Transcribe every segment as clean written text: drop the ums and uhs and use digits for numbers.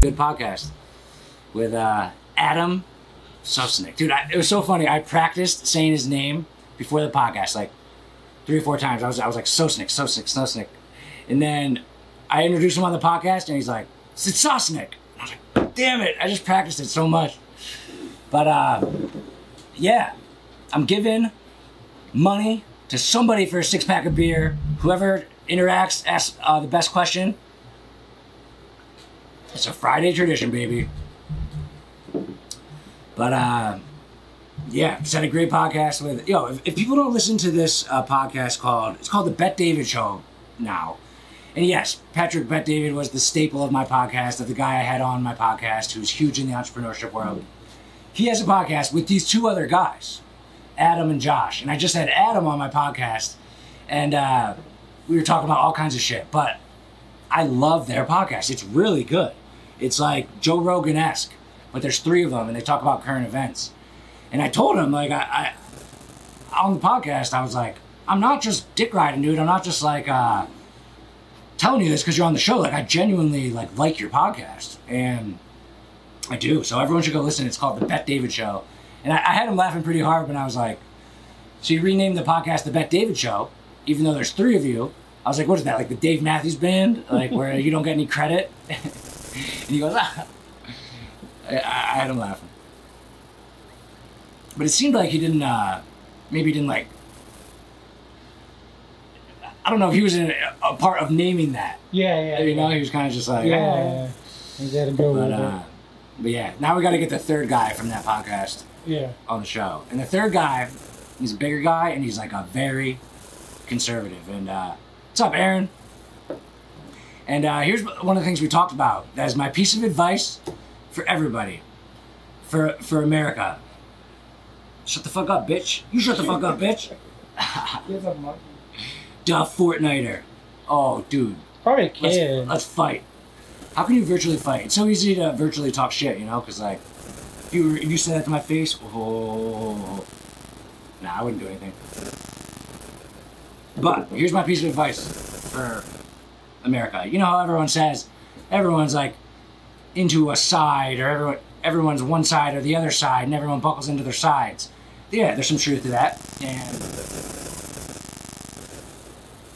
Good podcast with Adam Susnick. Dude, it was so funny. I practiced saying his name before the podcast, like 3 or 4 times. I was like, Susnick. And then I introduced him on the podcast, and he's like, it's Susnick. I was like, damn it, I just practiced it so much. But, yeah, I'm giving money to somebody for a 6-pack of beer. Whoever interacts, asks the best question. It's a Friday tradition, baby. But, yeah, just had a great podcast with, if people don't listen to this podcast it's called The Bet David Show now. And yes, Patrick Bet David was the staple of my podcast, of the guy I had on my podcast who's huge in the entrepreneurship world. He has a podcast with these 2 other guys, Adam and Josh. And I just had Adam on my podcast, and we were talking about all kinds of shit. But I love their podcast. It's really good. It's like Joe Rogan-esque, but there's 3 of them, and they talk about current events. And I told him, like, I on the podcast, I was like, I'm not just dick riding, dude. I'm not just like telling you this because you're on the show. Like, I genuinely like your podcast, and I do. So everyone should go listen. It's called The Bet David Show. And I had him laughing pretty hard when I was like, so you renamed the podcast The Bet David Show, even though there's 3 of you. I was like, what is that, like the Dave Matthews Band? Like, where you don't get any credit? And he goes, I had him laughing. But it seemed like he didn't, maybe he didn't like, I don't know if he was a part of naming that. Yeah. You know, he was kind of just like, yeah. He had to go with it. But yeah, now we got to get the 3rd guy from that podcast on the show. And the 3rd guy, he's a bigger guy, and he's like a very conservative. And what's up, Aaron? And here's one of the things we talked about. That is my piece of advice for everybody, for America. Shut the fuck up, bitch. You shut the fuck up, bitch. Duh, Fortniter. Oh, dude. Probably a kid. Let's fight. How can you virtually fight? It's so easy to virtually talk shit, you know? Because, like, if you said that to my face, nah, I wouldn't do anything. But here's my piece of advice for America. You know how everyone says, everyone's, like, into a side, or everyone's one side or the other side, and everyone buckles into their sides. Yeah, there's some truth to that. And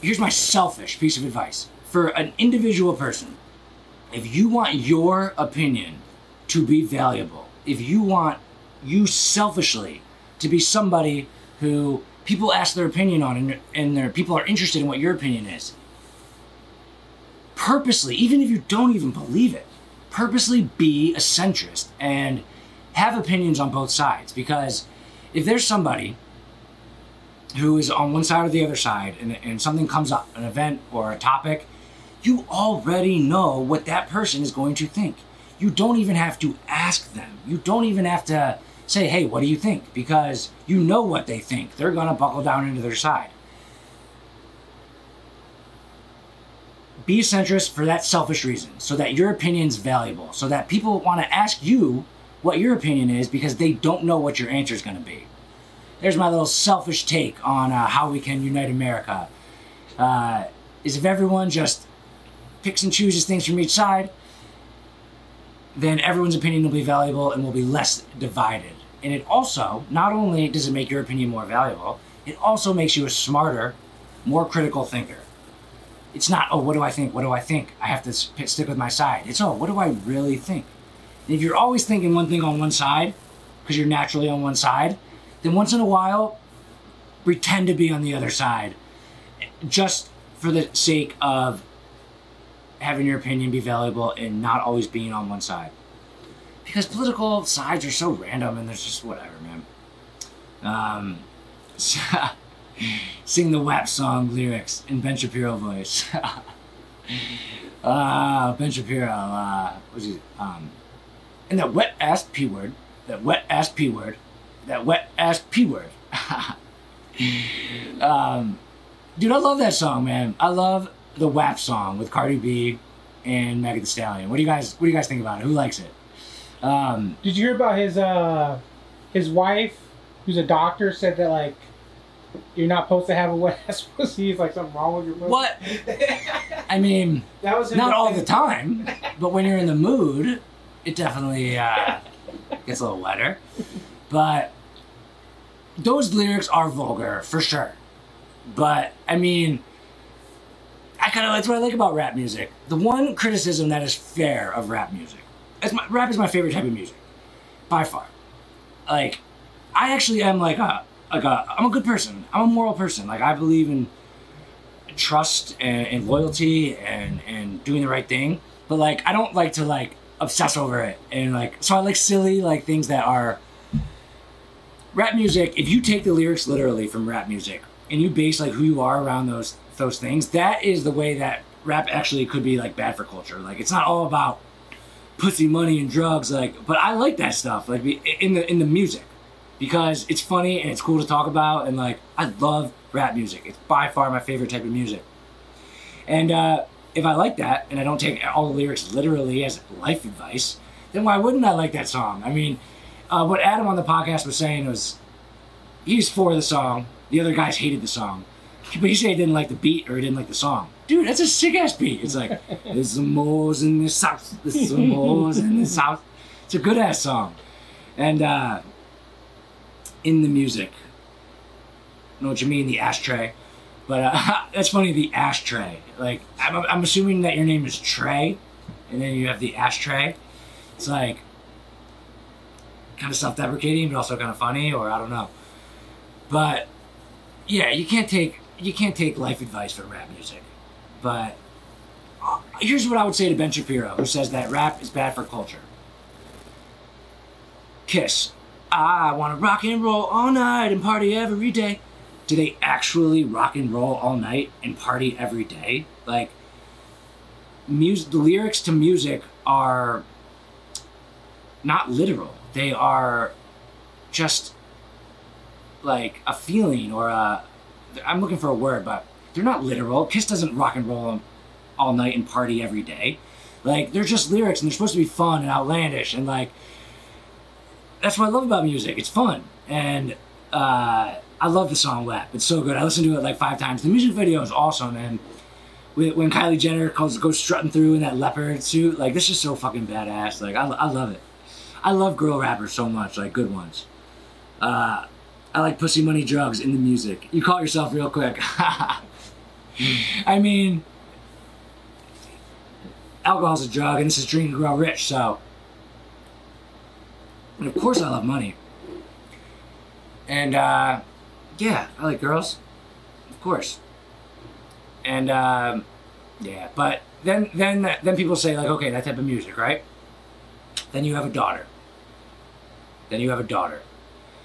here's my selfish piece of advice. For an individual person, if you want your opinion to be valuable, if you want you selfishly to be somebody who people ask their opinion on, and people are interested in what your opinion is, purposely, even if you don't even believe it, purposely be a centrist and have opinions on both sides. Because if there's somebody who is on one side or the other side, and something comes up, an event or a topic, you already know what that person is going to think. You don't even have to ask them. You don't even have to say, hey, what do you think? Because you know what they think. They're going to buckle down into their side. Be a centrist for that selfish reason, so that your opinion's valuable, so that people want to ask you what your opinion is because they don't know what your answer is going to be. There's my little selfish take on how we can unite America. Is if everyone just picks and chooses things from each side, then everyone's opinion will be valuable and will be less divided. And it also, not only does it make your opinion more valuable, it also makes you a smarter, more critical thinker. It's not, oh, what do I think? What do I think? I have to stick with my side. It's, oh, what do I really think? And if you're always thinking one thing on one side, because you're naturally on one side, then once in a while, pretend to be on the other side, just for the sake of having your opinion be valuable and not always being on one side. Because political sides are so random, and there's just whatever, man. Sing the WAP song lyrics in Ben Shapiro voice. Ben Shapiro, what's he, and that wet ass P word, that wet ass P word, that wet ass P word. Dude, I love that song, man. I love the WAP song with Cardi B and Megan Thee Stallion. What do you guys think about it? Who likes it? Did you hear about his wife, who's a doctor, said that, like, you're not supposed to have a wet ass pussy. It's like something wrong with your pussy. What? I mean, That was him not all saying- the time, but when you're in the mood, it definitely gets a little wetter. But those lyrics are vulgar, for sure. But, I mean, that's what I like about rap music. The one criticism that is fair of rap music, rap is my favorite type of music, by far. Like, I actually am I'm a good person. I'm a moral person. Like, I believe in trust and loyalty and doing the right thing. But, like, I don't like to, like, obsess over it. And, like, so I like silly, like, things that are... Rap music, if you take the lyrics literally from rap music and you base, like, who you are around those things, that is the way that rap actually could be, like, bad for culture. Like, it's not all about pussy, money, and drugs, like, but I like that stuff, like, in the music. Because it's funny and it's cool to talk about, and like, I love rap music. It's by far my favorite type of music. And if I like that, and I don't take all the lyrics literally as life advice, then why wouldn't I like that song? I mean, what Adam on the podcast was saying was, he's for the song, the other guys hated the song, but he said he didn't like the beat or he didn't like the song. Dude, that's a sick-ass beat. It's like, there's some moles in the south, there's some moles in the south. It's a good-ass song. And, in the music. I know what you mean, the ashtray. But that's funny, the ashtray. Like, I'm assuming that your name is Trey, and then you have the ashtray. It's like, kind of self-deprecating, but also kind of funny, or I don't know. But, yeah, you can't take life advice from rap music. But, here's what I would say to Ben Shapiro, who says that rap is bad for culture. Kiss. I want to rock and roll all night and party every day. Do they actually rock and roll all night and party every day? Like, the lyrics to music are not literal. They are just like a feeling or I'm looking for a word, but they're not literal. Kiss doesn't rock and roll all night and party every day. Like, they're just lyrics and they're supposed to be fun and outlandish and like, that's what I love about music. It's fun. And I love the song Wet. It's so good. I listened to it like 5 times. The music video is awesome. And when Kylie Jenner goes strutting through in that leopard suit, like, this is so fucking badass. Like, I love it. I love girl rappers so much, like good ones. I like pussy, money, drugs in the music. You caught yourself real quick. I mean, alcohol's a drug and this is Drink and Grow Rich, so... And of course I love money. And, yeah, I like girls. Of course. And, yeah, but then people say, like, okay, that type of music, right? Then you have a daughter.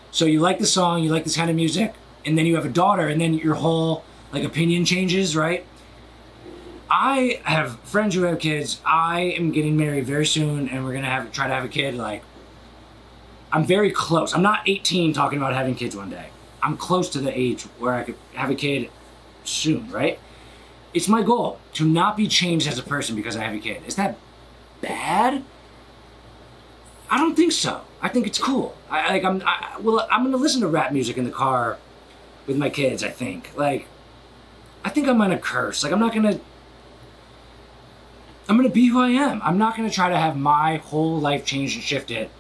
So you like the song, you like this kind of music, and then you have a daughter, and then your whole, like, opinion changes, right? I have friends who have kids. I am getting married very soon, and we're gonna try to have a kid, like, I'm very close. I'm not 18 talking about having kids one day. I'm close to the age where I could have a kid soon, right? It's my goal to not be changed as a person because I have a kid. Is that bad? I don't think so. I think it's cool. I'm gonna listen to rap music in the car with my kids, I think. Like, I think I'm gonna curse. Like, I'm gonna be who I am. I'm not gonna try to have my whole life changed and shifted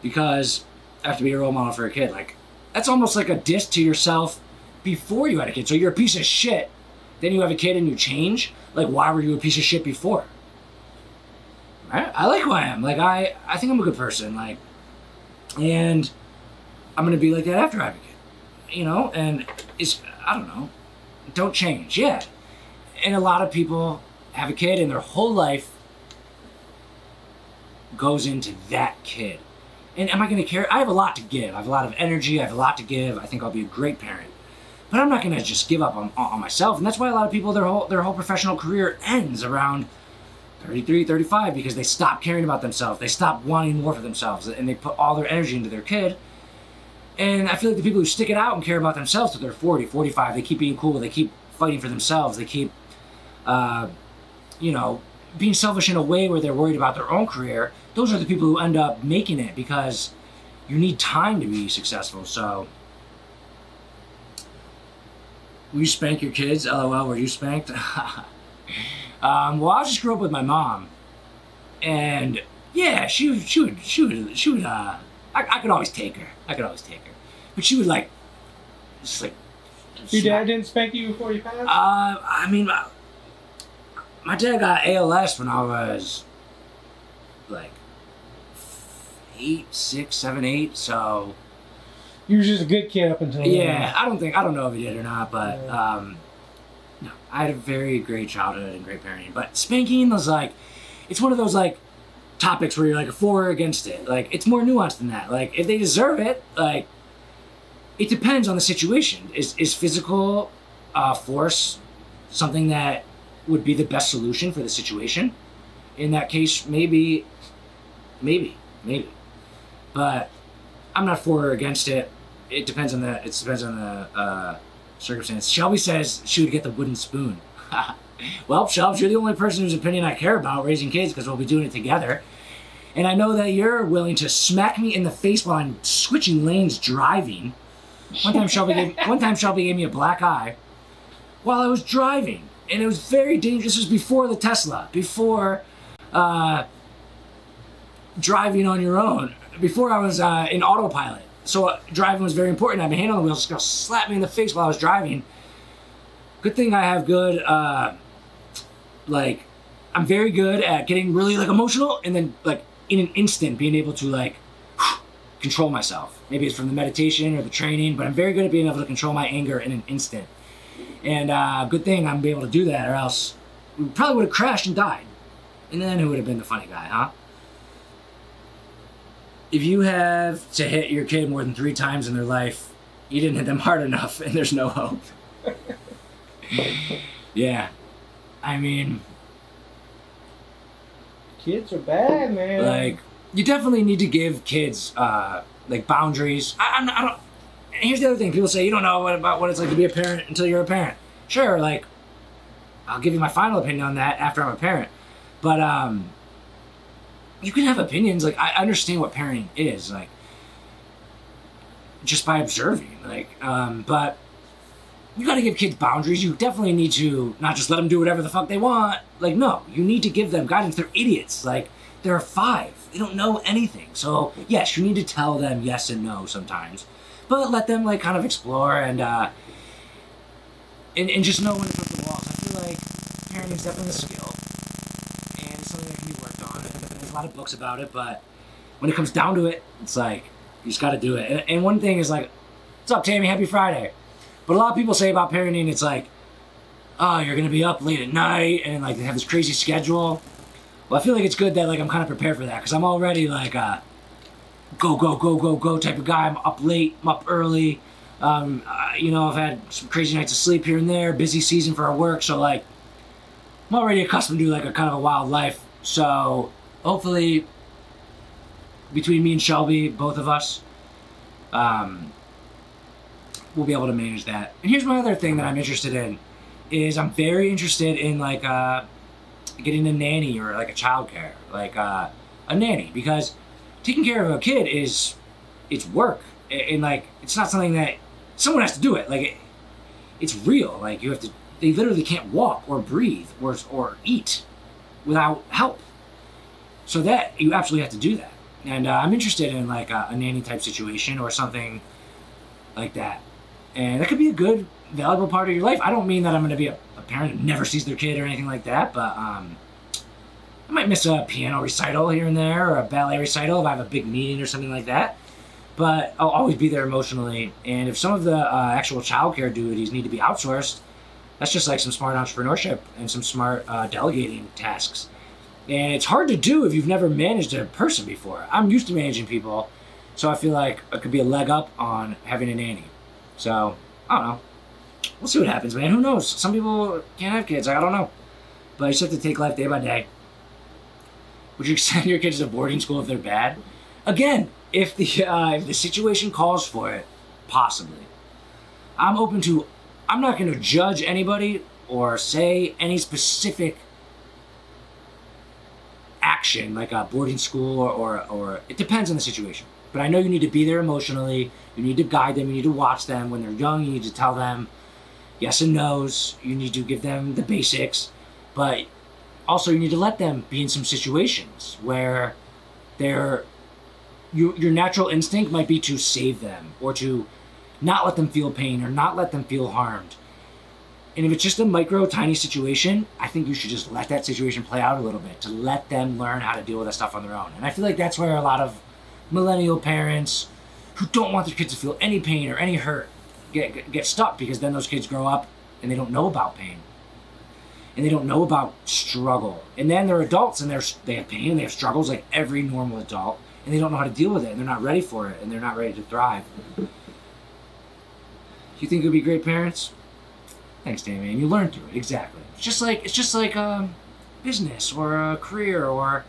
because I have to be a role model for a kid. Like, that's almost like a diss to yourself before you had a kid. So you're a piece of shit, then you have a kid and you change? Like, why were you a piece of shit before? I like who I am. Like, I think I'm a good person. Like, and I'm gonna be like that after I have a kid. You know? And I don't know. Don't change. Yeah. And a lot of people have a kid and their whole life goes into that kid. And am I going to care? I have a lot to give. I have a lot of energy. I have a lot to give. I think I'll be a great parent. But I'm not going to just give up on myself. And that's why a lot of people, their whole professional career ends around 33, 35 because they stop caring about themselves. They stop wanting more for themselves. And they put all their energy into their kid. And I feel like the people who stick it out and care about themselves till they're 40, 45, they keep being cool. They keep fighting for themselves. They keep, being selfish in a way where they're worried about their own career. Those are the people who end up making it because you need time to be successful. So Will you spank your kids? LOL, were you spanked? Well, I just grew up with my mom, and yeah, she would. I could always take her. But she would like, just like. Your dad didn't spank you before you passed? I mean, my dad got ALS when I was like 8, 6, 7, 8. So. You were just a good kid up until Yeah, I don't know if he did or not, but no, I had a very great childhood and great parenting. But spanking was like, it's one of those like topics where you're like for or against it. Like it's more nuanced than that. Like if they deserve it, like it depends on the situation. Is physical force something that would be the best solution for the situation? In that case, maybe. But I'm not for or against it. It depends on the circumstance. Shelby says she would get the wooden spoon. Well, Shelby, you're the only person whose opinion I care about raising kids because we'll be doing it together. And I know that you're willing to smack me in the face while I'm switching lanes driving. One time Shelby gave me a black eye while I was driving. And it was very dangerous. This was before the Tesla. Before driving on your own. Before I was in autopilot. So driving was very important. I had my hand on the wheel, just gonna slap me in the face while I was driving. Good thing I have good, I'm very good at getting really like emotional and then like in an instant being able to like control myself. Maybe it's from the meditation or the training, but I'm very good at being able to control my anger in an instant. And good thing I'm able to do that, or else we probably would have crashed and died. And then who would have been the funny guy, huh? If you have to hit your kid more than 3 times in their life, you didn't hit them hard enough and there's no hope. Yeah. I mean... Kids are bad, man. Like, you definitely need to give kids, like, boundaries. I don't... And here's the other thing. People say, you don't know about what it's like to be a parent until you're a parent. Sure, like, I'll give you my final opinion on that after I'm a parent. But, you can have opinions. Like, I understand what parenting is, like, just by observing. Like, but you gotta give kids boundaries. You definitely need to not just let them do whatever the fuck they want. Like, no, you need to give them guidance. They're idiots. Like, they're 5. They don't know anything. So, yes, you need to tell them yes and no sometimes. But let them, like, kind of explore and just know when to put the walls. I feel like parenting is definitely a skill. And it's something that can be worked on. And there's a lot of books about it, but when it comes down to it, it's like, you just gotta do it. And one thing is like, what's up, Tammy? Happy Friday. But a lot of people say about parenting, it's like, oh, you're gonna be up late at night, and like they have this crazy schedule. Well, I feel like it's good that like I'm kind of prepared for that, because I'm already like a go type of guy. I'm up late, I'm up early. You know, I've had some crazy nights of sleep here and there, busy season for our work, so like, I'm already accustomed to like a kind of a wild life. So hopefully, between me and Shelby, both of us, we'll be able to manage that. And here's my other thing that I'm interested in, is I'm very interested in like getting a nanny or like a childcare, like a nanny, because taking care of a kid it's work, and like it's not something that someone has to do it. Like it's real. Like you have to. They literally can't walk or breathe or eat without help. So that you absolutely have to do that. And I'm interested in like a nanny type situation or something like that. And that could be a good, valuable part of your life. I don't mean that I'm going to be a parent that never sees their kid or anything like that, but I might miss a piano recital here and there or a ballet recital if I have a big meeting or something like that. But I'll always be there emotionally. And if some of the actual childcare duties need to be outsourced, that's just like some smart entrepreneurship and some smart delegating tasks. And it's hard to do if you've never managed a person before. I'm used to managing people, so I feel like it could be a leg up on having a nanny. So, I don't know. We'll see what happens, man. Who knows? Some people can't have kids. I don't know. But you just have to take life day by day. Would you send your kids to boarding school if they're bad? Again, if the situation calls for it, possibly. I'm open to... I'm not going to judge anybody or say any specific action, like a boarding school or it depends on the situation. But I know you need to be there emotionally. You need to guide them. You need to watch them. When they're young, you need to tell them, yes and no's. You need to give them the basics, but also you need to let them be in some situations where your natural instinct might be to save them or to not let them feel pain or not let them feel harmed. And if it's just a micro, tiny situation, I think you should just let that situation play out a little bit to let them learn how to deal with that stuff on their own. And I feel like that's where a lot of millennial parents who don't want their kids to feel any pain or any hurt get stuck, because then those kids grow up and they don't know about pain. And they don't know about struggle. And then they're adults and they have pain and they have struggles like every normal adult. And they don't know how to deal with it. And they're not ready for it. And they're not ready to thrive. You think you'll be great parents? Thanks, Damien. You learn through it. Exactly. It's just like business or a career or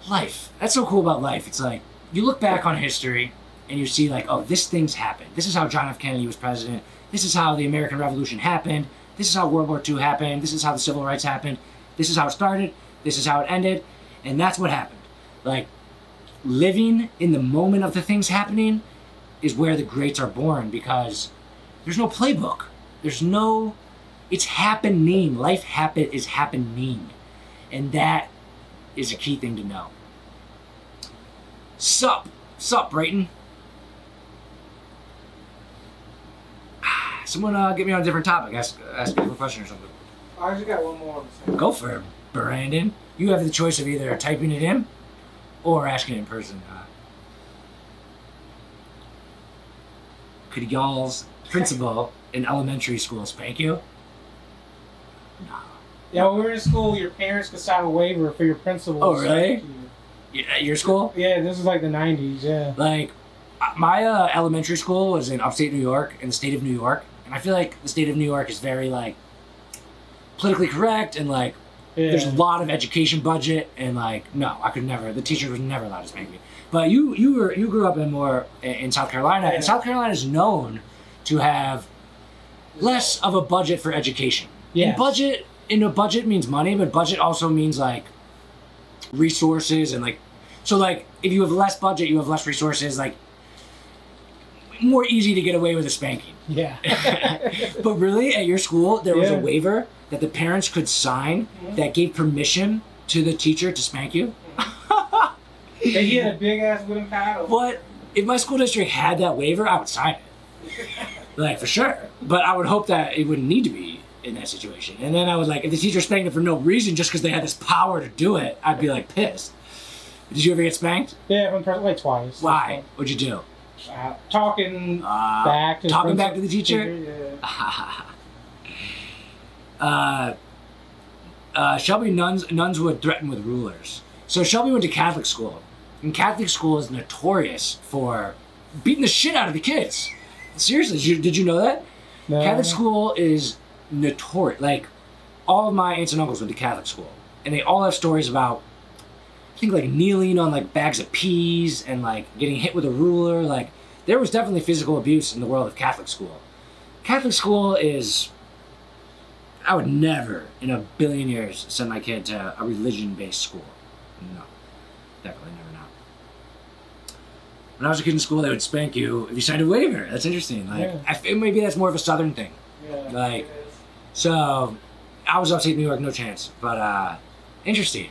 life. That's so cool about life. It's like you look back on history and you see like, oh, this thing's happened. This is how John F. Kennedy was president. This is how the American Revolution happened. This is how World War II happened. This is how the civil rights happened. This is how it started. This is how it ended. And that's what happened. Like, living in the moment of the things happening is where the greats are born, because there's no playbook. There's no, it's happening. Life is happening. And that is a key thing to know. Sup, Brayton? Someone get me on a different topic. Ask me a question or something. I just got one more. Go for it, Brandon. You have the choice of either typing it in or asking it in person. Could y'all's principal in elementary school spank you? No. Yeah, when we were in school, your parents could sign a waiver for your principal. Oh, really? At your school? Yeah, this is like the 90s, yeah. Like, my elementary school was in upstate New York, in the state of New York. And I feel like the state of New York is very, like, politically correct and, like, there's a lot of education budget. And, like, no, I could never. The teacher was never allowed to spank me. But you grew up in South Carolina. And South Carolina is known to have less of a budget for education. Yeah. And a budget means money, but budget also means, like, resources and, like, so, like, if you have less budget, you have less resources, like, more easy to get away with a spanking. Yeah. But really, at your school, there was a waiver that the parents could sign that gave permission to the teacher to spank you. Yeah, he had a big ass wooden paddle. But if my school district had that waiver, I would sign it. Like, for sure. But I would hope that it wouldn't need to be in that situation. And then I would, like, if the teacher spanked it for no reason, just because they had this power to do it, I'd be, like, pissed. Did you ever get spanked? Yeah, like twice. Why? What'd you do? Talking back to the teacher? Yeah. Shelby nuns would threaten with rulers. So Shelby went to Catholic school. And Catholic school is notorious for beating the shit out of the kids. Seriously, did you know that? No. Catholic school is notorious. Like, all of my aunts and uncles went to Catholic school. And they all have stories about, I think, like, kneeling on, like, bags of peas and, like, getting hit with a ruler. Like, there was definitely physical abuse in the world of Catholic school. Catholic school is, I would never in a billion years send my kid to a religion-based school. No, definitely never not. When I was a kid in school, they would spank you if you signed a waiver. That's interesting. Like, I think maybe that's more of a Southern thing. Yeah, like, so I was upstate New York, no chance. But interesting.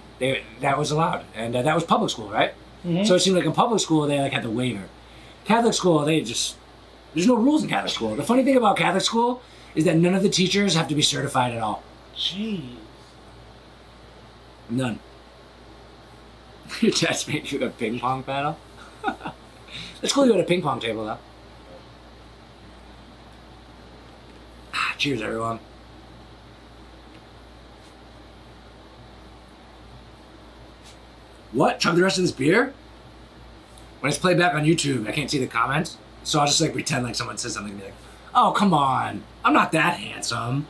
That was allowed, and that was public school, right? Mm-hmm. So it seemed like in public school they, like, had the waiver. Catholic school, there's no rules in Catholic school. The funny thing about Catholic school is that none of the teachers have to be certified at all. Jeez. None. Your dad's made you a ping pong paddle? That's cool you had a ping pong table, though. Cheers, everyone. What? Chug the rest of this beer? When it's played back on YouTube, I can't see the comments, so I'll just, like, pretend like someone says something and be like, oh, come on, I'm not that handsome.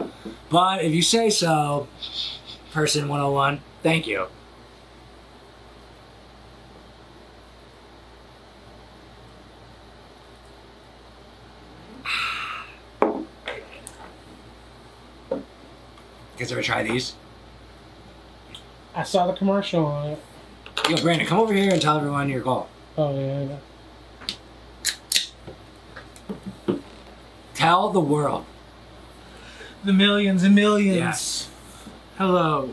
But if you say so, person 101, thank you. You guys ever try these? I saw the commercial on it. Yo, Brandon, come over here and tell everyone your goal. Oh, yeah. Tell the world. The millions and millions. Yes. Hello.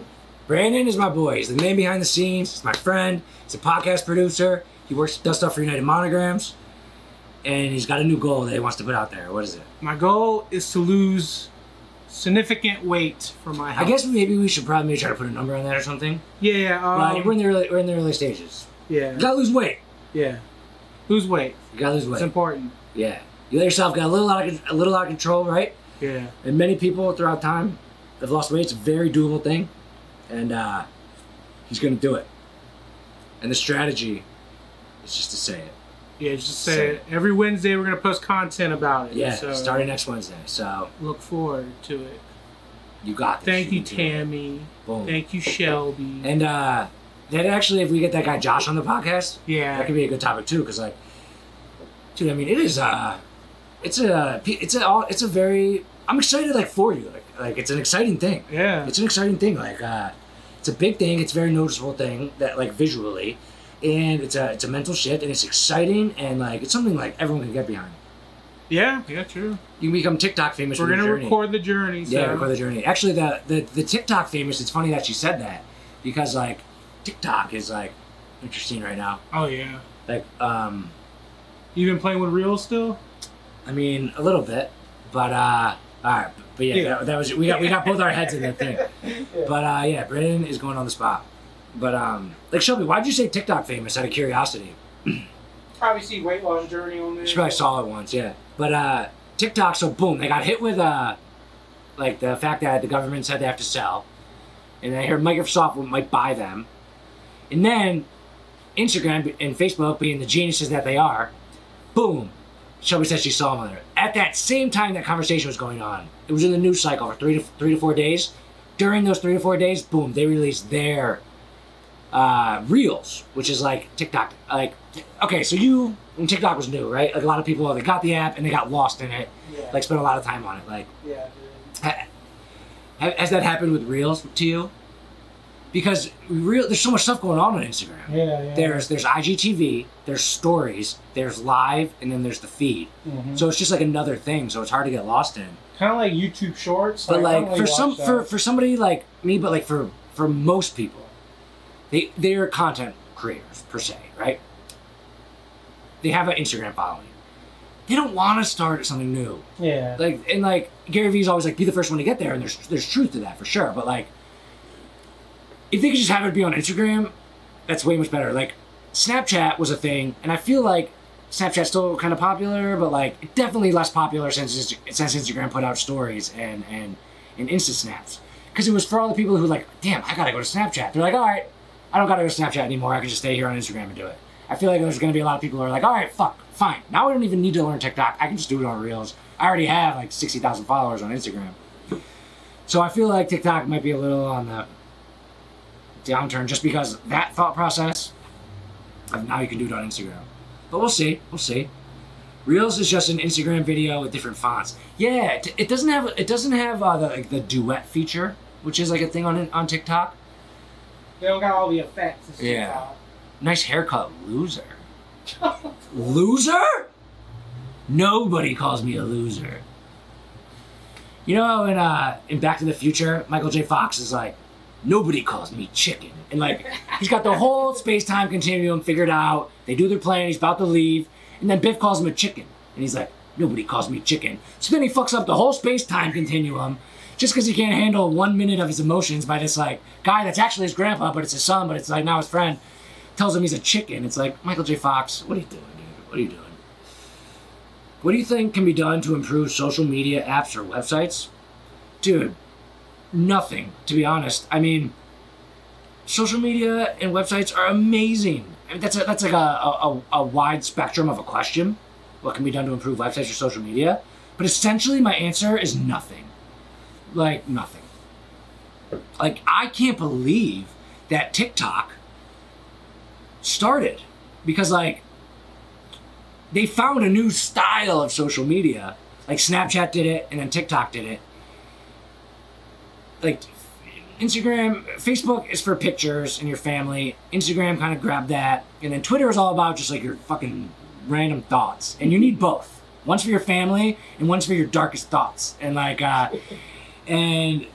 Brandon is my boy. He's the man behind the scenes. He's my friend. He's a podcast producer. He does stuff for United Monograms. And he's got a new goal that he wants to put out there. What is it? My goal is to lose significant weight for my health. I guess maybe we should probably try to put a number on that or something. Yeah. We're in the early stages. Yeah. You gotta lose weight. Yeah. Lose weight. You gotta lose weight. It's important. Yeah. You let yourself get a little out of control, right? Yeah. And many people throughout time have lost weight. It's a very doable thing. And he's going to do it. And the strategy is just to say it. Yeah, just say it. Every Wednesday we're going to post content about it. Yeah, so starting next Wednesday. So look forward to it. You got this. Thank you, Tammy. Boom. Thank you, Shelby. And that actually, if we get that guy Josh on the podcast, that could be a good topic too. Because dude, I mean, it is it's a very, I'm excited for you. Like it's an exciting thing. Yeah. It's an exciting thing. It's a big thing. It's a very noticeable thing that visually, and it's a mental shift, and it's exciting, and it's something everyone can get behind. Yeah, true. You can become TikTok famous. We're gonna record the journey. Yeah, record the journey. Actually, the TikTok famous. It's funny that you said that because TikTok is interesting right now. Oh yeah. You been playing with Reels still? I mean, a little bit, but all right. But yeah, that was we got both our heads in that thing. Yeah. But yeah, Brandon is going on the spot. But Shelby, why'd you say TikTok famous out of curiosity? Probably see weight loss journey on there. She probably saw it once, yeah. But TikTok, so boom, they got hit with the fact that the government said they have to sell, and I heard Microsoft might buy them, and then Instagram and Facebook, being the geniuses that they are, boom. Shelby said she saw them there. At that same time that conversation was going on, it was in the news cycle for 3 to 4 days. During those 3 to 4 days, boom, they released their Reels, which is TikTok. Okay, so when TikTok was new, right? A lot of people, they got the app and they got lost in it. Yeah. Spent a lot of time on it. Has that happened with Reels to you? Because there's so much stuff going on Instagram. Yeah. There's IGTV, there's stories, there's live, and then there's the feed. Mm-hmm. So it's just another thing. So it's hard to get lost in. Kind of like YouTube Shorts. But for somebody like me, but for most people, they're content creators per se, right? They have an Instagram following. They don't want to start something new. Yeah. Gary Vee's always be the first one to get there, and there's truth to that for sure. But if they could just have it be on Instagram, that's way much better. Snapchat was a thing, and I feel Snapchat's still kind of popular, but definitely less popular since Instagram put out stories and Insta Snaps. Because it was for all the people who damn, I gotta go to Snapchat. They're all right, I don't gotta go to Snapchat anymore. I can just stay here on Instagram and do it. I feel there's gonna be a lot of people who are all right, fuck, fine. Now I don't even need to learn TikTok. I can just do it on Reels. I already have 60,000 followers on Instagram. So I feel TikTok might be a little on the downturn just because that thought process of now you can do it on Instagram. But we'll see. Reels is just an Instagram video with different fonts. Yeah, it doesn't have the duet feature, which is a thing on TikTok. They don't got all the effects. Yeah. Nice haircut, loser. Loser? Nobody calls me a loser. You know, in Back to the Future, Michael J. Fox is nobody calls me chicken. And he's got the whole space-time continuum figured out. They do their plan, he's about to leave, and then Biff calls him a chicken. And he's nobody calls me chicken. So then he fucks up the whole space-time continuum just because he can't handle 1 minute of his emotions by this guy that's actually his grandpa, but it's his son, but it's now his friend, tells him he's a chicken. It's Michael J. Fox, what are you doing, dude? What are you doing? What do you think can be done to improve social media apps or websites? Dude, nothing, to be honest. I mean, social media and websites are amazing. I mean, that's a wide spectrum of a question. What can be done to improve websites or social media? But essentially, my answer is nothing. Nothing. I can't believe that TikTok started because they found a new style of social media. Snapchat did it, and then TikTok did it. Instagram, Facebook is for pictures and your family. Instagram kind of grabbed that. And then Twitter is all about just your fucking random thoughts. And you need both. One's for your family and one's for your darkest thoughts. And And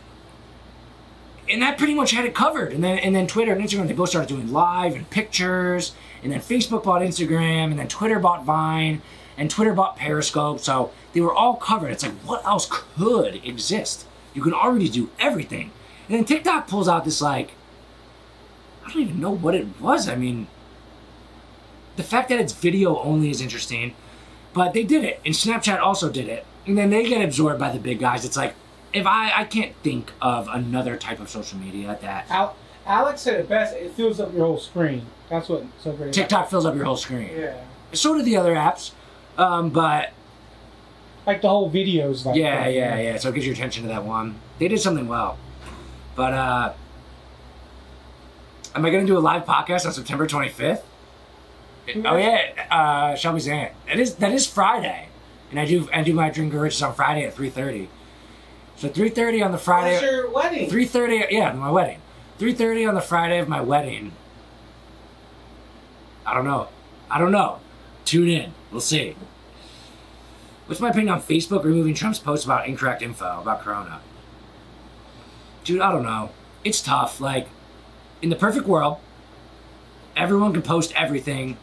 that pretty much had it covered. And then Twitter and Instagram, they both started doing live and pictures. And then Facebook bought Instagram, and then Twitter bought Vine, and Twitter bought Periscope. So they were all covered. It's like, what else could exist? You can already do everything. And then TikTok pulls out this, like, I don't even know what it was. I mean, the fact that it's video only is interesting, but they did it. And Snapchat also did it. And then they get absorbed by the big guys. It's like, if I can't think of another type of social media that... Alex said it best, it fills up your whole screen. That's what so great. TikTok fills up your whole screen. Yeah. So do the other apps, but... Like the whole videos. Like yeah. So it gives your attention to that one. They did something well. But, am I going to do a live podcast on September 25th? Oh, yeah. Shelby's aunt. That is Friday. And I do my Drink of Riches on Friday at 3:30. So 3:30 on the Friday. What's your wedding? 3:30, yeah, my wedding. 3:30 on the Friday of my wedding. I don't know. Tune in. We'll see. What's my opinion on Facebook removing Trump's posts about incorrect info about Corona? Dude, I don't know. It's tough. Like, in the perfect world, everyone can post everything,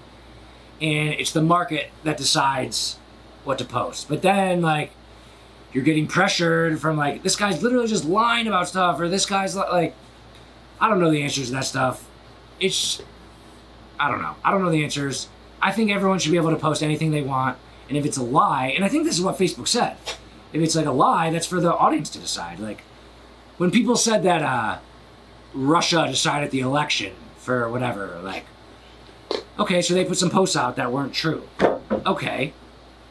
and it's the market that decides what to post. But then, like, you're getting pressured from, like, this guy's literally just lying about stuff, or this guy's, like, I don't know the answers to that stuff. I don't know. I don't know the answers. I think everyone should be able to post anything they want, and if it's a lie, and I think this is what Facebook said, if it's, like, a lie, that's for the audience to decide. Like, when people said that Russia decided the election for whatever, like, okay, so they put some posts out that weren't true. Okay.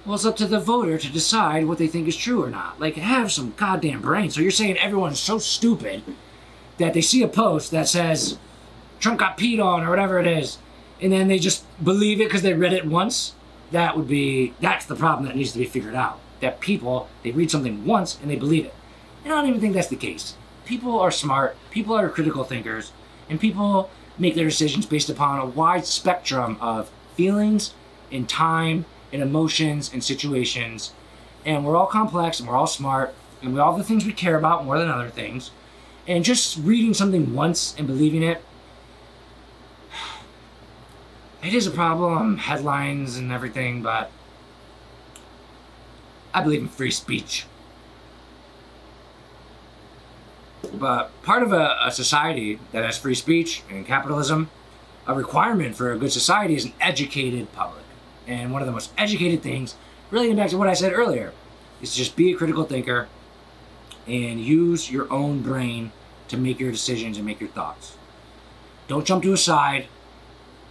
Well, it's up to the voter to decide what they think is true or not. Like, have some goddamn brain. So you're saying everyone's so stupid that they see a post that says Trump got peed on or whatever it is, and then they just believe it because they read it once? That's the problem that needs to be figured out. That people, they read something once and they believe it. And I don't even think that's the case. People are smart, people are critical thinkers, and people make their decisions based upon a wide spectrum of feelings and time and emotions and situations. And we're all complex and we're all smart and we all have the things we care about more than other things. And just reading something once and believing it, it is a problem, headlines and everything, but I believe in free speech. But part of a society that has free speech and capitalism, a requirement for a good society is an educated public. And one of the most educated things, really getting back to what I said earlier, is to just be a critical thinker and use your own brain to make your decisions and make your thoughts. Don't jump to a side,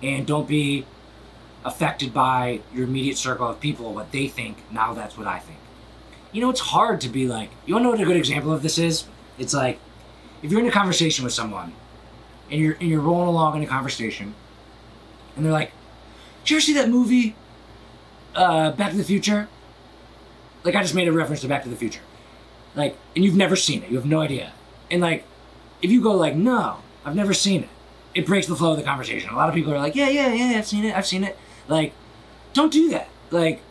and don't be affected by your immediate circle of people, what they think. Now that's what I think. You know, it's hard to be like, you want to know what a good example of this is? It's like, if you're in a conversation with someone, and you're rolling along in a conversation, and they're like, did you ever see that movie, Back to the Future? Like, I just made a reference to Back to the Future. Like, and you've never seen it. You have no idea. And, like, if you go like, no, I've never seen it, it breaks the flow of the conversation. A lot of people are like, yeah, I've seen it. Like, don't do that. Like,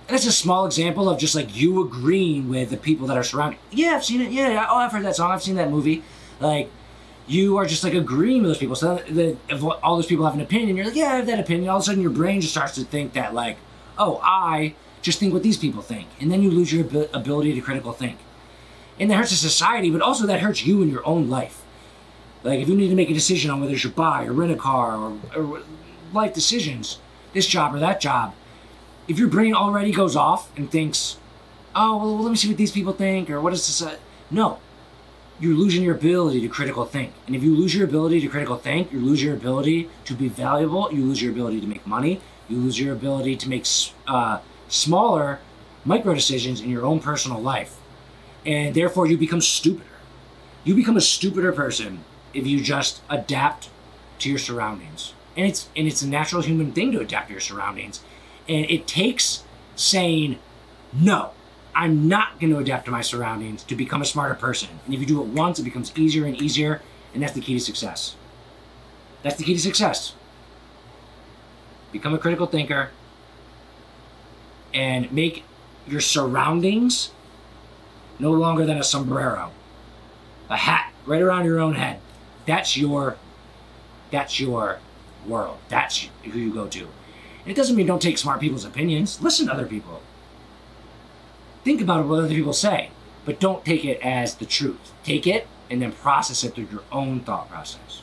that's a small example of just, like, you agreeing with the people that are surrounding. Yeah, I've seen it. Yeah, oh, I've heard that song. I've seen that movie. Like, you are just, like, agreeing with those people. So if all those people have an opinion, you're like, yeah, I have that opinion. All of a sudden, your brain just starts to think that, like, oh, I just think what these people think. And then you lose your ability to critical think. And that hurts the society, but also that hurts you in your own life. Like, if you need to make a decision on whether you should buy or rent a car or life decisions, this job or that job, if your brain already goes off and thinks, oh, well, let me see what these people think, or what is this? No. You're losing your ability to critical think. And if you lose your ability to critical think, you lose your ability to be valuable, you lose your ability to make money, you lose your ability to make smaller micro decisions in your own personal life. And therefore, you become stupider. You become a stupider person if you just adapt to your surroundings. And it's a natural human thing to adapt to your surroundings. And it takes saying, no, I'm not going to adapt to my surroundings to become a smarter person. And if you do it once, it becomes easier and easier. And that's the key to success. That's the key to success. Become a critical thinker and make your surroundings no longer than a sombrero. A hat right around your own head. That's your world. That's who you go to. And it doesn't mean don't take smart people's opinions. Listen to other people. Think about what other people say, but don't take it as the truth. Take it and then process it through your own thought process.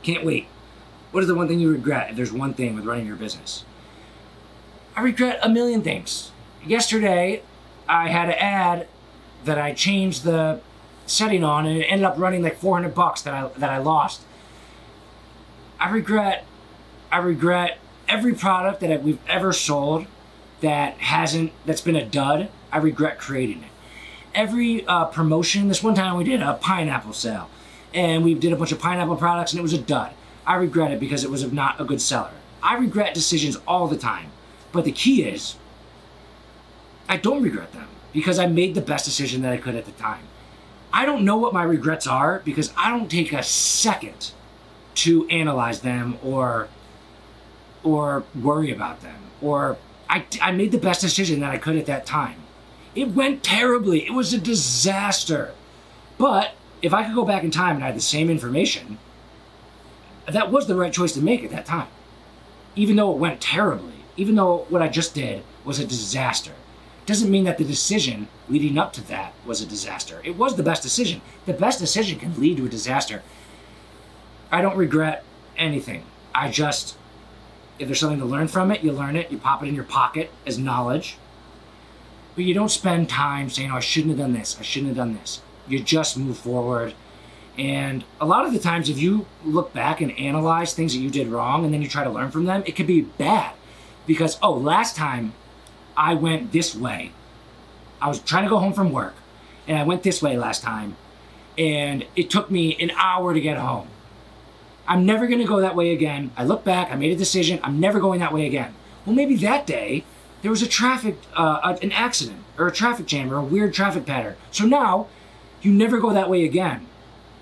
Can't wait. What is the one thing you regret if there's one thing with running your business? I regret a million things. Yesterday, I had an ad that I changed the setting on, and it ended up running like $400 that I lost. I regret every product that we've ever sold that's been a dud. I regret creating it. Every promotion. This one time we did a pineapple sale, and we did a bunch of pineapple products, and it was a dud. I regret it because it was not a good seller. I regret decisions all the time, but the key is I don't regret them because I made the best decision that I could at the time. I don't know what my regrets are because I don't take a second to analyze them or worry about them. Or I made the best decision that I could at that time. It went terribly. It was a disaster. But if I could go back in time and I had the same information, that was the right choice to make at that time. Even though it went terribly, even though what I just did was a disaster. Doesn't mean that the decision leading up to that was a disaster. It was the best decision. The best decision can lead to a disaster. I don't regret anything. If there's something to learn from it, you learn it, you pop it in your pocket as knowledge. But you don't spend time saying, oh, I shouldn't have done this, I shouldn't have done this. You just move forward. And a lot of the times, if you look back and analyze things that you did wrong and then you try to learn from them, it could be bad. Because, oh, last time I went this way. I was trying to go home from work, and I went this way last time, and it took me an hour to get home. I'm never going to go that way again. I look back, I made a decision, I'm never going that way again. Well, maybe that day, there was an accident, or a traffic jam, or a weird traffic pattern. So now, you never go that way again.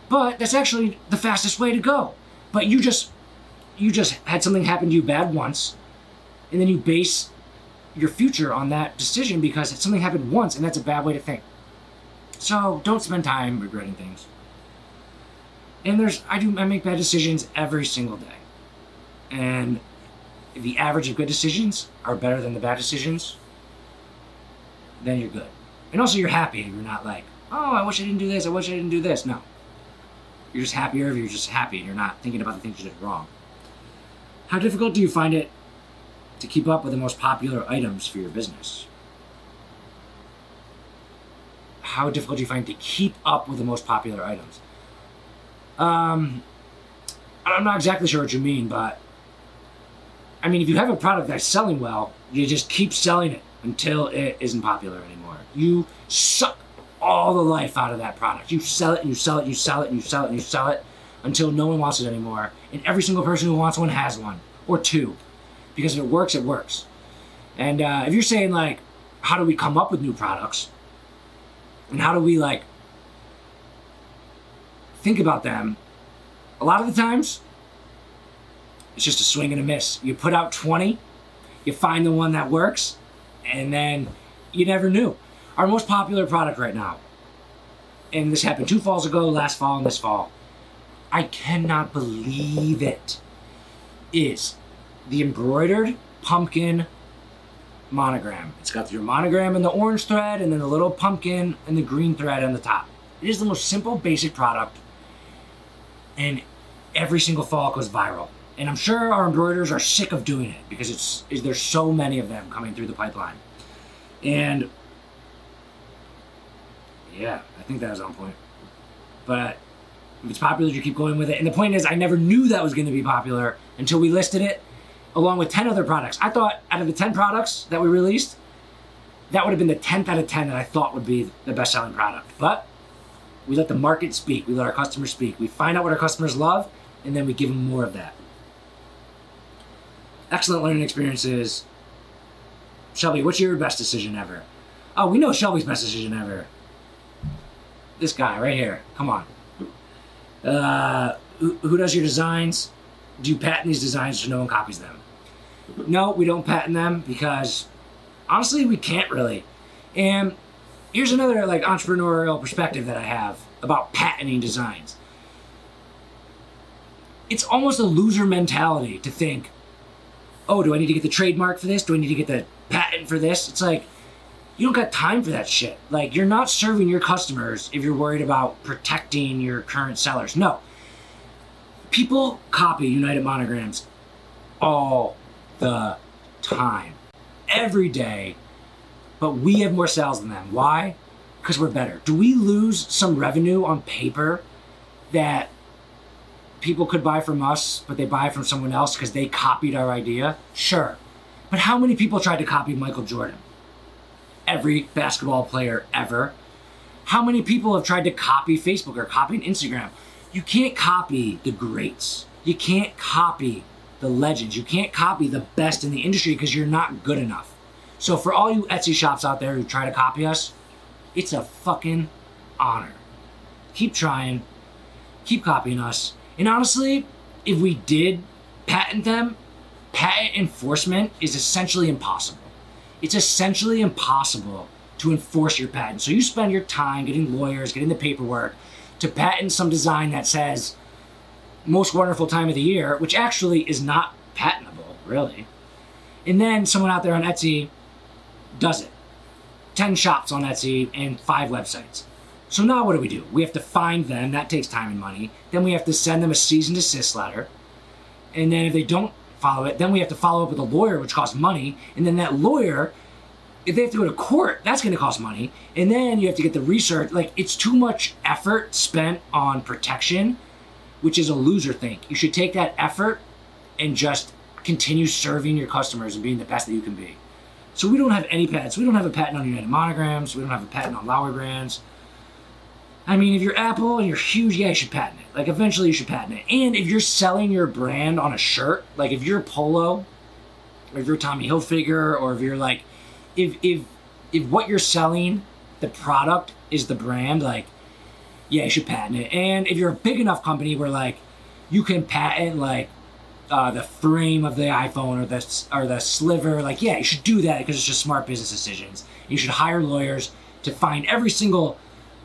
But that's actually the fastest way to go. But you just had something happen to you bad once, and then you base your future on that decision because something happened once, and that's a bad way to think. So don't spend time regretting things. And I make bad decisions every single day. And if the average of good decisions are better than the bad decisions, then you're good. And also you're happy. You're not like, oh, I wish I didn't do this, I wish I didn't do this. No. You're just happier if you're just happy and you're not thinking about the things you did wrong. How difficult do you find it to keep up with the most popular items for your business? How difficult do you find to keep up with the most popular items? I'm not exactly sure what you mean, but I mean, if you have a product that's selling well, you just keep selling it until it isn't popular anymore. You suck all the life out of that product. You sell it and you sell it and you sell it and you sell it and you sell it until no one wants it anymore. And every single person who wants one has one or two. Because if it works, it works. And if you're saying, like, how do we come up with new products? And how do we, like, think about them? A lot of the times, it's just a swing and a miss. You put out 20, you find the one that works, and then you never knew. Our most popular product right now, and this happened 2 falls ago, last fall and this fall, I cannot believe it, is the embroidered pumpkin monogram. It's got your monogram in the orange thread and then the little pumpkin and the green thread on the top. It is the most simple, basic product, and every single fall it goes viral. And I'm sure our embroiderers are sick of doing it because there's so many of them coming through the pipeline. And yeah, I think that was on point. But if it's popular, you keep going with it. And the point is, I never knew that was going to be popular until we listed it along with 10 other products. I thought out of the 10 products that we released, that would have been the 10th out of 10 that I thought would be the best-selling product. But we let the market speak. We let our customers speak. We find out what our customers love, and then we give them more of that. Excellent learning experiences. Shelby, what's your best decision ever? Oh, we know Shelby's best decision ever. This guy right here. Come on. Who does your designs? Do you patent these designs so no one copies them? No, we don't patent them because honestly, we can't really. And here's another like entrepreneurial perspective that I have about patenting designs. It's almost a loser mentality to think, oh, do I need to get the trademark for this? Do I need to get the patent for this? It's like, you don't got time for that shit. Like, you're not serving your customers if you're worried about protecting your current sellers. No. People copy United Monograms all the time. Every day. But we have more sales than them. Why? Because we're better. Do we lose some revenue on paper that people could buy from us, but they buy from someone else because they copied our idea? Sure. But how many people tried to copy Michael Jordan? Every basketball player ever. How many people have tried to copy Facebook or copy Instagram? You can't copy the greats. You can't copy the legends. You can't copy the best in the industry because you're not good enough. So for all you Etsy shops out there who try to copy us, it's a fucking honor. Keep trying. Keep copying us. And honestly, if we did patent them, patent enforcement is essentially impossible. It's essentially impossible to enforce your patent. So you spend your time getting lawyers, getting the paperwork to patent some design that says most wonderful time of the year, which actually is not patentable, really. And then someone out there on Etsy does it. 10 shops on Etsy and 5 websites. So now what do? We have to find them. That takes time and money. Then we have to send them a cease and desist letter. And then if they don't follow it, then we have to follow up with a lawyer, which costs money. And then that lawyer, if they have to go to court, that's going to cost money. And then you have to get the research. Like, it's too much effort spent on protection, which is a loser thing. You should take that effort and just continue serving your customers and being the best that you can be. So we don't have any patents. We don't have a patent on United Monograms. We don't have a patent on Lowry brands. I mean, if you're Apple and you're huge, yeah, you should patent it. Like, eventually you should patent it. And if you're selling your brand on a shirt, like if you're Polo, or if you're Tommy Hilfiger, or if you're like, if what you're selling, the product is the brand, like, yeah, you should patent it. And if you're a big enough company where like you can patent like the frame of the iPhone or the sliver, like, yeah, you should do that because it's just smart business decisions. You should hire lawyers to find every single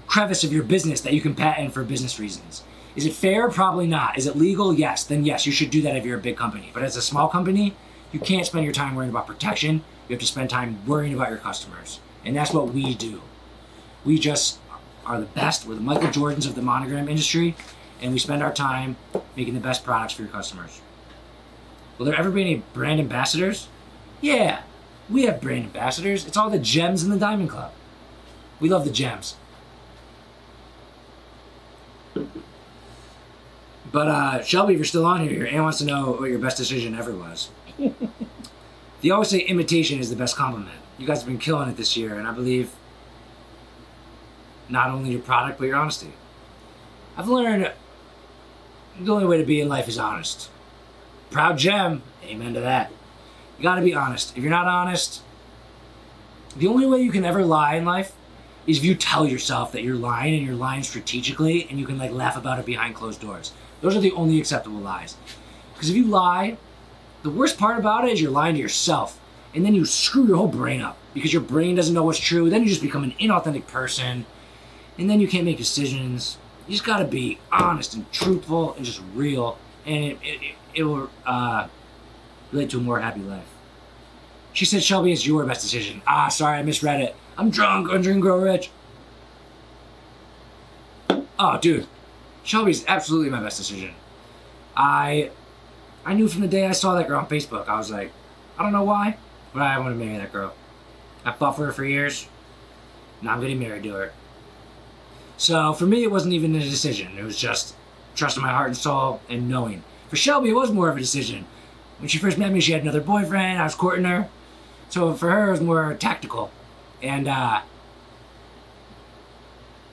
crevice of your business that you can patent for business reasons. Is it fair? Probably not. Is it legal? Yes. Then yes, you should do that if you're a big company. But as a small company, you can't spend your time worrying about protection. You have to spend time worrying about your customers. And that's what we do. We just are the best. We're the Michael Jordans of the monogram industry, and we spend our time making the best products for your customers. Will there ever be any brand ambassadors? Yeah, we have brand ambassadors. It's all the gems in the Diamond Club. We love the gems. But Shelby, if you're still on here, Ann wants to know what your best decision ever was. They always say imitation is the best compliment. You guys have been killing it this year, and I believe not only your product, but your honesty. I've learned the only way to be in life is honest. Proud gem, amen to that. You gotta be honest. If you're not honest, the only way you can ever lie in life is if you tell yourself that you're lying, and you're lying strategically, and you can like laugh about it behind closed doors. Those are the only acceptable lies. Because if you lie, the worst part about it is you're lying to yourself, and then you screw your whole brain up because your brain doesn't know what's true. Then you just become an inauthentic person, and then you can't make decisions. You just gotta be honest and truthful and just real, and it will relate to a more happy life. She said, Shelby, it's your best decision. Ah, sorry, I misread it. I'm drunk on Drink and Grow Rich. Oh, dude. Shelby's absolutely my best decision. I knew from the day I saw that girl on Facebook. I was like, I don't know why, but I want to marry that girl. I fought for her for years. Now I'm getting married to her. So for me, it wasn't even a decision. It was just trusting my heart and soul and knowing. For Shelby, it was more of a decision. When she first met me, she had another boyfriend. I was courting her. So for her, it was more tactical. And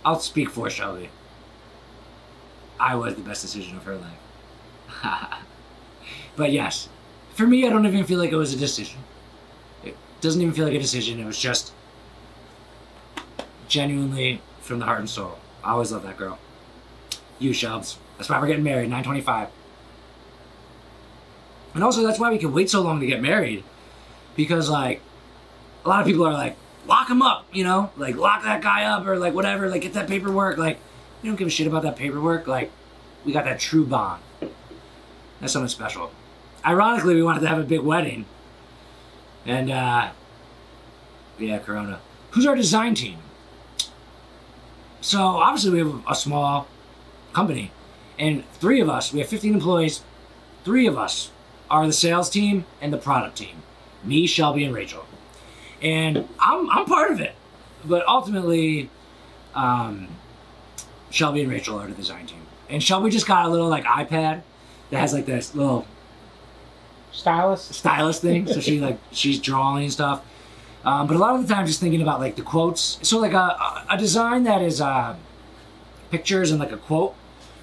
I'll speak for Shelby. I was the best decision of her life. But yes, for me, I don't even feel like it was a decision. It doesn't even feel like a decision. It was just genuinely from the heart and soul. I always love that girl. You, Shelbs. That's why we're getting married, 9/25. And also, that's why we can wait so long to get married. Because, like, a lot of people are like, lock him up, you know? Like, lock that guy up or, like, whatever. Like, get that paperwork. Like, we don't give a shit about that paperwork. Like, we got that true bond. That's something special. Ironically, we wanted to have a big wedding. And, yeah, Corona. Who's our design team? So, obviously, we have a small company. And 3 of us, we have 15 employees. 3 of us are the sales team and the product team. Me, Shelby, and Rachel. And I'm part of it. But ultimately, Shelby and Rachel are the design team. And Shelby just got a little, like, iPad that has, like, this little stylus thing. So she's drawing and stuff. But a lot of the time, just thinking about, like, the quotes. So, like, a design that is pictures and, like, a quote.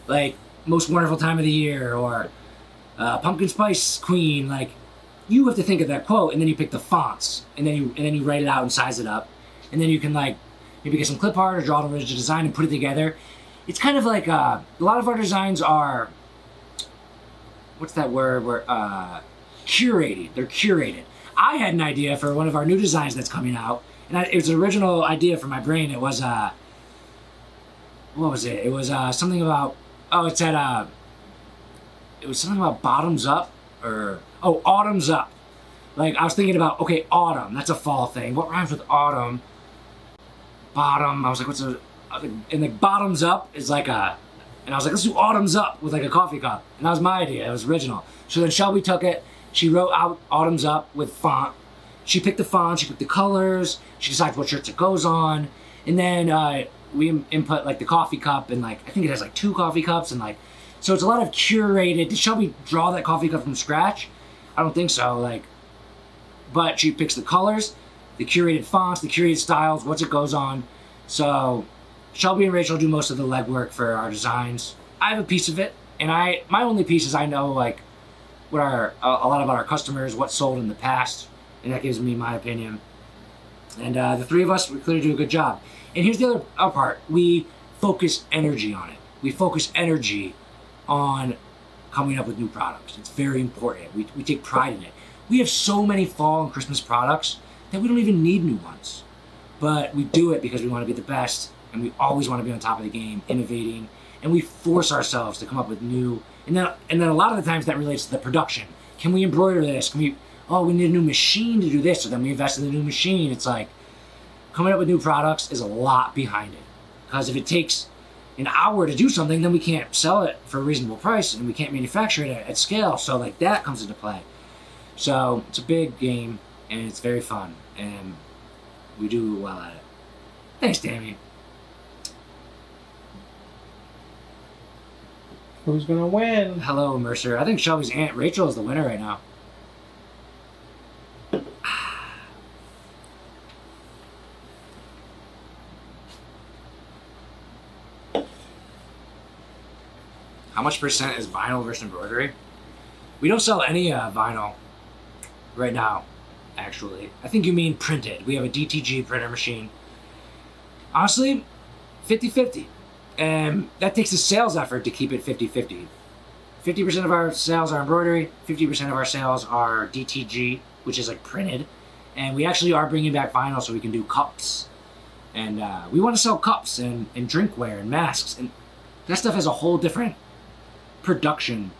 Like, most wonderful time of the year, or pumpkin spice queen. Like, you have to think of that quote, and then you pick the fonts, and then you write it out and size it up, and then you can, like, maybe get some clip art or draw an original design and put it together. It's kind of like a lot of our designs are, what's that word? Curated. They're curated. I had an idea for one of our new designs that's coming out, and it was an original idea from my brain. It was what was it? It was something about, it was something about bottoms up, or autumn's up. Like, I was thinking about, okay, autumn, that's a fall thing. What rhymes with autumn? Bottom. I was like, and like bottoms up is like and I was like, let's do autumn's up with like a coffee cup. And that was my idea. It was original. So then Shelby took it. She wrote out autumn's up with font. She picked the font. She picked the colors. She decides what shirts it goes on. And then we input like the coffee cup, and like I think it has like 2 coffee cups, and like, so it's a lot of curated. Did Shelby draw that coffee cup from scratch? I don't think so. Like, but she picks the colors, the curated fonts, the curated styles, what it goes on. So Shelby and Rachel do most of the legwork for our designs. I have a piece of it, and my only piece is I know like what a lot about our customers, what's sold in the past, and that gives me my opinion. And the 3 of us, we clearly do a good job. And here's the other part: we focus energy on it. We focus energy on coming up with new products. It's very important. We take pride in it. We have so many fall and Christmas products that we don't even need new ones. But we do it because we want to be the best, and we always want to be on top of the game, innovating, and we force ourselves to come up with new. And then a lot of the times that relates to the production. Can we embroider this? We need a new machine to do this, so then we invest in the new machine. It's like, coming up with new products is a lot behind it. Because if it takes an hour to do something, then we can't sell it for a reasonable price, and we can't manufacture it at scale. So like that comes into play. So it's a big game, and it's very fun, and we do well at it. Thanks, Tammy. Who's gonna win? Hello, Mercer. I think Shelby's Aunt Rachel is the winner right now. How much percent is vinyl versus embroidery? We don't sell any vinyl right now, actually. I think you mean printed. We have a DTG printer machine. Honestly, 50-50. And that takes a sales effort to keep it 50-50. 50% of our sales are embroidery, 50% of our sales are DTG, which is like printed. And we actually are bringing back vinyl so we can do cups. And we want to sell cups and drinkware and masks. And that stuff has a whole different production.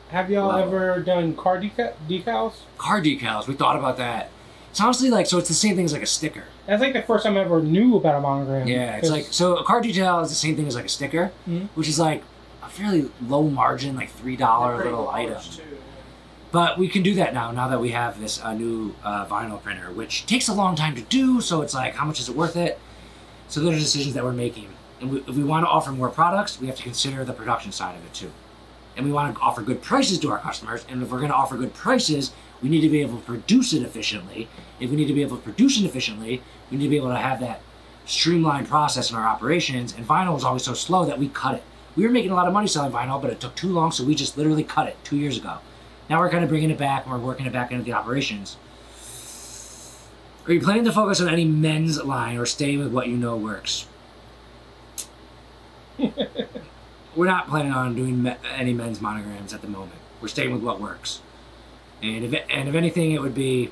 Have y'all ever done car decals? Car decals, we thought about that. It's honestly like, so it's the same thing as like a sticker. That's like the first time I ever knew about a monogram. Yeah, it's like, so a car decal is the same thing as like a sticker, which is like a fairly low margin, like $3 little item. Too. But we can do that now that we have this new vinyl printer, which takes a long time to do, so it's like, how much is it worth it? So those are decisions that we're making. And if we want to offer more products, we have to consider the production side of it too. And we want to offer good prices to our customers, and if we're going to offer good prices, we need to be able to produce it efficiently. If we need to be able to produce it efficiently, we need to be able to have that streamlined process in our operations, and vinyl was always so slow that we cut it. We were making a lot of money selling vinyl, but it took too long, so we just literally cut it 2 years ago. Now we're kind of bringing it back, and we're working it back into the operations. Are you planning to focus on any men's line, or stay with what you know works? We're not planning on doing any men's monograms at the moment. We're staying with what works. And if anything, it would be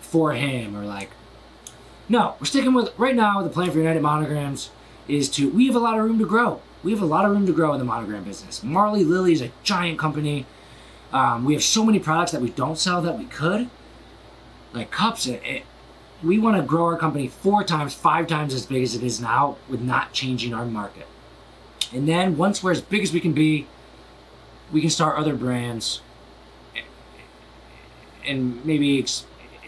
for him, or like, No, we're sticking with, right now, the plan for United Monograms is we have a lot of room to grow. We have a lot of room to grow in the monogram business. Marley Lily is a giant company. We have so many products that we don't sell that we could. Like cups, we want to grow our company 4 times, 5 times as big as it is now with not changing our market. And then once we're as big as we can be, we can start other brands and maybe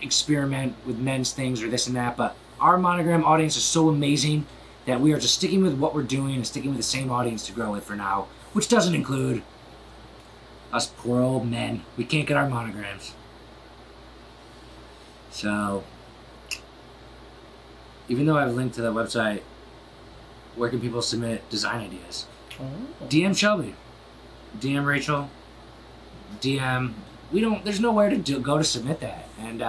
experiment with men's things or this and that. But our monogram audience is so amazing that we are just sticking with what we're doing and sticking with the same audience to grow with for now, which doesn't include us poor old men. We can't get our monograms. So, even though I've linked to the website, where can people submit design ideas? Oh. DM Shelby, DM Rachel, DM. There's nowhere to go to submit that, and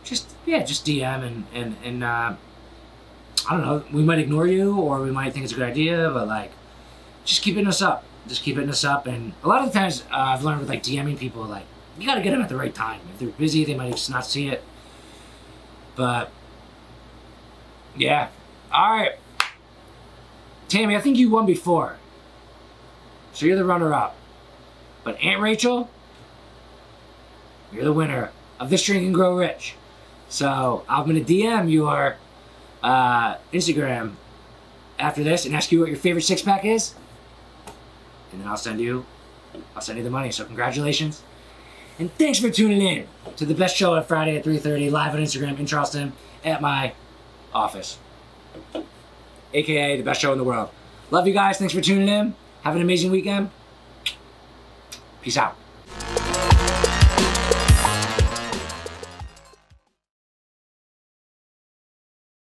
just DM and I don't know. We might ignore you, or we might think it's a good idea, but like, just keep hitting us up. Just keep hitting us up, and a lot of the times I've learned with like DMing people, like you got to get them at the right time. If they're busy, they might just not see it. But yeah, all right, Tammy, I think you won before, so you're the runner-up. But Aunt Rachel, you're the winner of This Drink and Grow Rich. So I'm gonna DM your Instagram after this and ask you what your favorite 6-pack is, and then I'll send you the money. So congratulations, and thanks for tuning in to the best show on Friday at 3:30 live on Instagram in Charleston at my office, aka the best show in the world. Love you guys. Thanks for tuning in. Have an amazing weekend. Peace out.